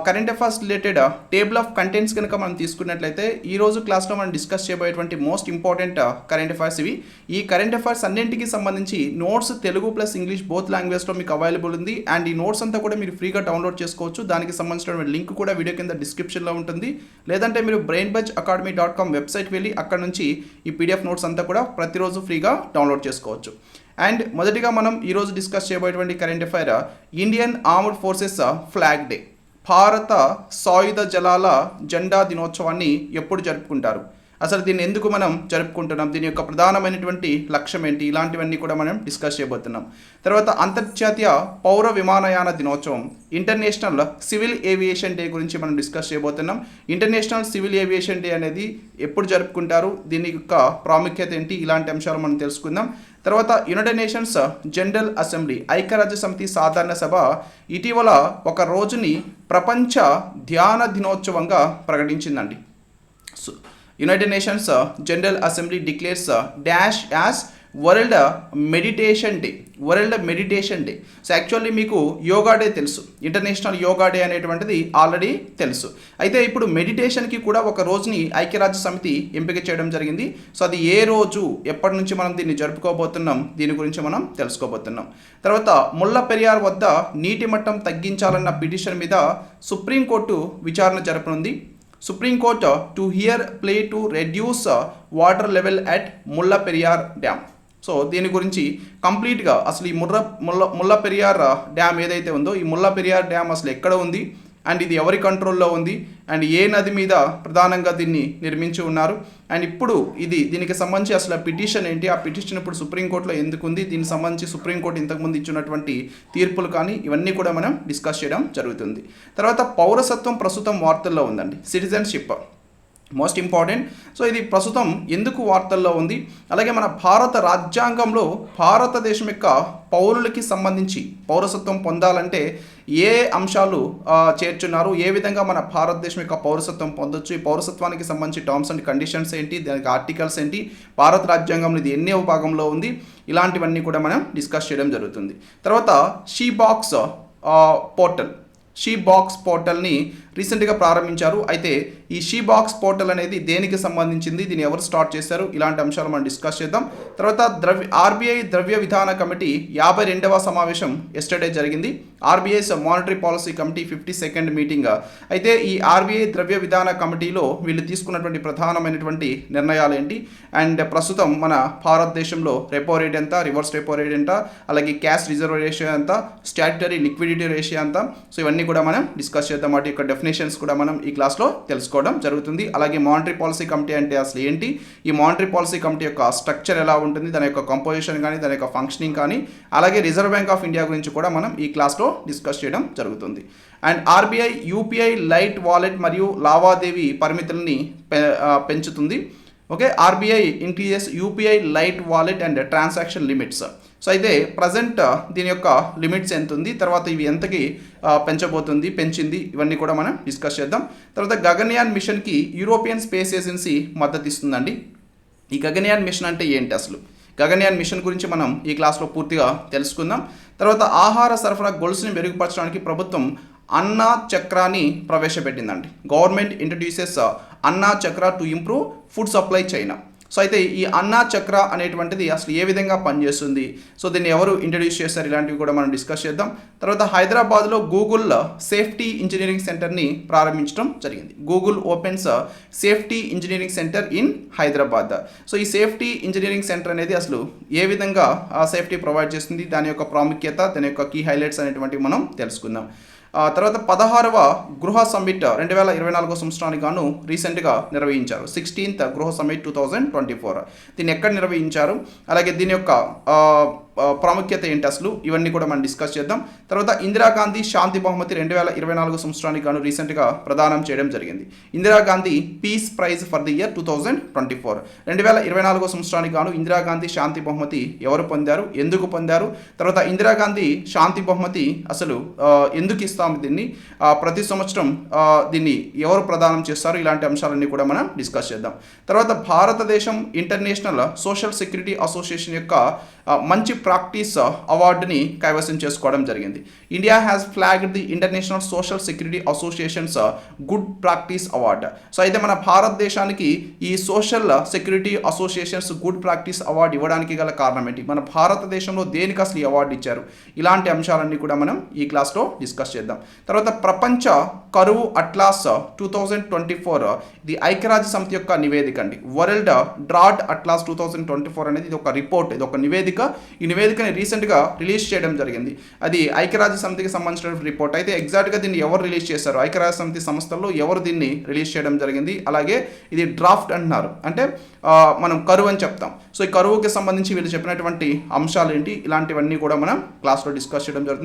Current affairs related table of contents కనుక మనం తీసుకున్నట్లయితే ఈ రోజు క్లాస్లో మనం డిస్కస్ చేయబోయేటువంటి మోస్ట్ ఇంపార్టెంట్ కరెంట్ అఫైర్స్ ఇవి. ఈ కరెంట్ అఫైర్స్ అన్నింటికి సంబంధించి notes Telugu plus English both లాంగ్వేజ్లో మీకు అవైలబుల్ ఉంది. అండ్ ఈ నోట్స్ అంతా కూడా మీరు ఫ్రీగా డౌన్లోడ్ చేసుకోవచ్చు. దానికి సంబంధించిన లింక్ కూడా వీడియో కింద డిస్క్రిప్షన్లో ఉంటుంది. లేదంటే మీరు brainbuzzacademy.com వెబ్సైట్ వెళ్ళి అక్కడ నుంచి ఈ పీడిఎఫ్ నోట్స్ అంతా కూడా ప్రతిరోజు ఫ్రీగా డౌన్లోడ్ చేసుకోవచ్చు. అండ్ మొదటిగా మనం ఈరోజు డిస్కస్ చేయబోయేటువంటి current affair Indian armed forces flag day. భారత సాయుధ జలాల జెండా దినోత్సవాన్ని ఎప్పుడు జరుపుకుంటారు, అసలు దీన్ని ఎందుకు మనం జరుపుకుంటున్నాం, దీని యొక్క ప్రధానమైనటువంటి లక్ష్యం ఏంటి, ఇలాంటివన్నీ కూడా మనం డిస్కస్ చేయబోతున్నాం. తర్వాత అంతర్జాతీయ పౌర విమానయాన దినోత్సవం, ఇంటర్నేషనల్ సివిల్ ఏవియేషన్ డే గురించి మనం డిస్కస్ చేయబోతున్నాం. ఇంటర్నేషనల్ సివిల్ ఏవియేషన్ డే అనేది ఎప్పుడు జరుపుకుంటారు, దీని యొక్క ప్రాముఖ్యత ఏంటి, ఇలాంటి అంశాలు మనం తెలుసుకుందాం. తర్వాత యునైటెడ్ నేషన్స్ జనరల్ అసెంబ్లీ ఐక్యరాజ్య సమితి సాధారణ సభ ఇటీవల ఒక రోజుని ప్రపంచ ధ్యాన దినోత్సవంగా ప్రకటించిందండి. United Nations General Assembly declares dash as World Meditation Day. So actually మీకు యోగా డే తెలుసు, ఇంటర్నేషనల్ యోగా డే అనేటువంటిది ఆల్రెడీ తెలుసు. అయితే ఇప్పుడు మెడిటేషన్కి కూడా ఒక రోజుని ఐక్యరాజ్య సమితి ఎంపిక చేయడం జరిగింది. సో అది ఏ రోజు, ఎప్పటి నుంచి మనం దీన్ని జరుపుకోబోతున్నాం, దీని గురించి మనం తెలుసుకోబోతున్నాం. తర్వాత ముళ్ళ పెరియార్ వద్ద నీటి మట్టం తగ్గించాలన్న పిటిషన్ మీద సుప్రీంకోర్టు విచారణ జరపనుంది. Supreme Court to hear plea to reduce water level at Mulla Periyar dam. So దీని గురించి కంప్లీట్గా అసలు ఈ ముళ్ళ పెరియార్ డ్యామ్ ఏదైతే ఉందో, ఈ ముళ్ళ పెరియార్ డ్యామ్ అసలు ఎక్కడ ఉంది, అండ్ ఇది ఎవరి కంట్రోల్లో ఉంది, అండ్ ఏ నది మీద ప్రధానంగా దీన్ని నిర్మించి ఉన్నారు, అండ్ ఇప్పుడు దీనికి సంబంధించి అసలు పిటిషన్ ఏంటి, ఆ పిటిషన్ ఇప్పుడు సుప్రీంకోర్టులో ఎందుకు ఉంది, దీనికి సంబంధించి సుప్రీంకోర్టు ఇంతకుముందు ఇచ్చినటువంటి తీర్పులు కానీ ఇవన్నీ కూడా మనం డిస్కస్ చేయడం జరుగుతుంది. తర్వాత పౌరసత్వం ప్రస్తుతం వార్తల్లో ఉందండి, సిటిజన్షిప్ మోస్ట్ ఇంపార్టెంట్. సో ఇది ప్రస్తుతం ఎందుకు వార్తల్లో ఉంది, అలాగే మన భారత రాజ్యాంగంలో భారతదేశం యొక్క పౌరులకి సంబంధించి పౌరసత్వం పొందాలంటే ఏ అంశాలు చేర్చున్నారు, ఏ విధంగా మన భారతదేశం యొక్క పౌరసత్వం పొందొచ్చు, ఈ పౌరసత్వానికి సంబంధించి టర్మ్స్ అండ్ కండిషన్స్ ఏంటి, దానికి ఆర్టికల్స్ ఏంటి, భారత రాజ్యాంగంలో ఇది ఎన్నో భాగంలో ఉంది, ఇలాంటివన్నీ కూడా మనం డిస్కస్ చేయడం జరుగుతుంది. తర్వాత షీ బాక్స్ పోర్టల్ని రీసెంట్గా ప్రారంభించారు. అయితే ఈ షీ బాక్స్ పోర్టల్ అనేది దేనికి సంబంధించింది, దీన్ని ఎవరు స్టార్ట్ చేశారు, ఇలాంటి అంశాలు మనం డిస్కస్ చేద్దాం. తర్వాత ఆర్బీఐ ద్రవ్య విధాన కమిటీ 52వ సమావేశం ఎస్టర్డే జరిగింది. RBI monetary policy committee 52nd meeting. అయితే ఈ ఆర్బీఐ ద్రవ్య విధాన కమిటీలో వీళ్ళు తీసుకున్నటువంటి ప్రధానమైనటువంటి నిర్ణయాలు ఏంటి, అండ్ ప్రస్తుతం మన భారతదేశంలో రెపో రేట్ ఎంత, రివర్స్ రెపో రేట్ ఎంత, అలాగే క్యాష్ రిజర్వ్ రేషియో ఎంత, స్టాట్యుటరీ లిక్విడిటీ రేషియో ఎంత, సో ఇవన్నీ కూడా మనం డిస్కస్ చేద్దాం. వాటి యొక్క డెఫినేషన్స్ కూడా మనం ఈ క్లాస్లో తెలుసుకోవడం జరుగుతుంది. అలాగే మానిటరీ పాలసీ కమిటీ అంటే అసలు ఏంటి, ఈ మానిటరీ పాలసీ కమిటీ యొక్క స్ట్రక్చర్ ఎలా ఉంటుంది, దాని యొక్క కంపోజిషన్ కానీ, దాని యొక్క ఫంక్షనింగ్ కానీ, అలాగే రిజర్వ్ బ్యాంక్ ఆఫ్ ఇండియా గురించి కూడా మనం ఈ క్లాస్లో డిస్కస్ చేయడం జరుగుతుంది. And RBI UPI light wallet మరియు లావాదేవీ పరిమితులని పెంచుతుంది. Okay, RBI increases UPI light wallet and transaction limits. So అయితే ప్రజెంట్ దీని యొక్క లిమిట్స్ ఎంత ఉంది, తర్వాత ఇవి ఎంతకి పెంచింది, ఇవన్నీ కూడా మనం డిస్కస్ చేద్దాం. తర్వాత గగన్యాన్ మిషన్కి యూరోపియన్ స్పేస్ ఏజెన్సీ మద్దతు ఇస్తుందండి. ఈ గగన్యాన్ మిషన్ అంటే ఏంటి, అసలు గగన్యాన్ మిషన్ గురించి మనం ఈ క్లాస్లో పూర్తిగా తెలుసుకుందాం. తర్వాత ఆహార సరఫరా గొలుసుని మెరుగుపరచడానికి ప్రభుత్వం అన్నా చక్రాన్ని ప్రవేశపెట్టిందండి. గవర్నమెంట్ ఇంట్రడ్యూసెస్ అన్నా చక్ర to improve food supply China. So అయితే ఈ అన్నా చక్ర అనేటువంటిది అసలు ఏ విధంగా పనిచేస్తుంది, సో దీన్ని ఎవరు ఇంట్రడ్యూస్ చేస్తారు, ఇలాంటివి కూడా మనం డిస్కస్ చేద్దాం. తర్వాత హైదరాబాద్లో గూగుల్ సేఫ్టీ ఇంజనీరింగ్ సెంటర్ని ప్రారంభించడం జరిగింది. Google opens safety engineering centre in Hyderabad. So ఈ సేఫ్టీ ఇంజనీరింగ్ సెంటర్ అనేది అసలు ఏ విధంగా సేఫ్టీ ప్రొవైడ్ చేస్తుంది, దాని యొక్క ప్రాముఖ్యత, దాని యొక్క కీ హైలైట్స్ అనేటువంటివి మనం తెలుసుకుందాం. తర్వాత 16వ గృహ సమ్మిట్ 2024 సంవత్సరానికి గాను రీసెంట్గా నిర్వహించారు. 16th గృహ సమ్మిట్ 2024 దీన్ని ఎక్కడ నిర్వహించారు, అలాగే దీని యొక్క ప్రాముఖ్యత ఏంటి, అసలు ఇవన్నీ కూడా మనం డిస్కస్ చేద్దాం. తర్వాత ఇందిరాగాంధీ శాంతి బహుమతి 2024 సంవత్సరానికి గాను రీసెంట్గా ప్రదానం చేయడం జరిగింది. Indira Gandhi peace prize for the year 2024. 2024 సంవత్సరానికి గాను ఇందిరాగాంధీ శాంతి బహుమతి ఎవరు పొందారు, ఎందుకు పొందారు, తర్వాత ఇందిరాగాంధీ శాంతి బహుమతి అసలు ఎందుకు ఇస్తాము, దీన్ని ప్రతి సంవత్సరం దీన్ని ఎవరు ప్రదానం చేస్తారు, ఇలాంటి అంశాలన్నీ కూడా మనం డిస్కస్ చేద్దాం. తర్వాత భారతదేశం ఇంటర్నేషనల్ సోషల్ సెక్యూరిటీ అసోసియేషన్ యొక్క మంచి ప్రాక్టీస్ అవార్డుని కైవసం చేసుకోవడం జరిగింది. India has flagged the international social security associations good practice award. So అయితే మన భారతదేశానికి ఈ social security associations good practice award ఇవ్వడానికి గల కారణం ఏంటి, మన భారతదేశంలో దేనికి అసలు ఈ అవార్డు ఇచ్చారు, ఇలాంటి అంశాలన్నీ కూడా మనం ఈ క్లాస్లో డిస్కస్ చేద్దాం. తర్వాత ప్రపంచ కరువు అట్లాస్ 2024 ఇది ఐక్యరాజ్య సమితి యొక్క నివేదిక అండి. వరల్డ్ డ్రాట్ అట్లాస్ 2024 అనేది ఇది ఒక రిపోర్ట్, ఇది ఒక నివేదిక. ఈ నివేదికని రీసెంట్గా రిలీజ్ చేయడం జరిగింది. అది ఐక్యరాజ్య సమితికి సంబంధించిన రిపోర్ట్. అయితే ఎగ్జాక్ట్గా దీన్ని ఎవరు రిలీజ్ చేశారు, ఐక్యరాజ్య సమితి సంస్థల్లో ఎవరు దీన్ని రిలీజ్ చేయడం జరిగింది, అలాగే ఇది డ్రాఫ్ట్ అంటున్నారు, అంటే మనం కరువు అని చెప్తాం. సో ఈ కరువుకి సంబంధించి వీళ్ళు చెప్పినటువంటి అంశాలు ఏంటి, ఇలాంటివన్నీ కూడా మనం క్లాస్లో డిస్కస్ చేయడం జరుగుతుంది.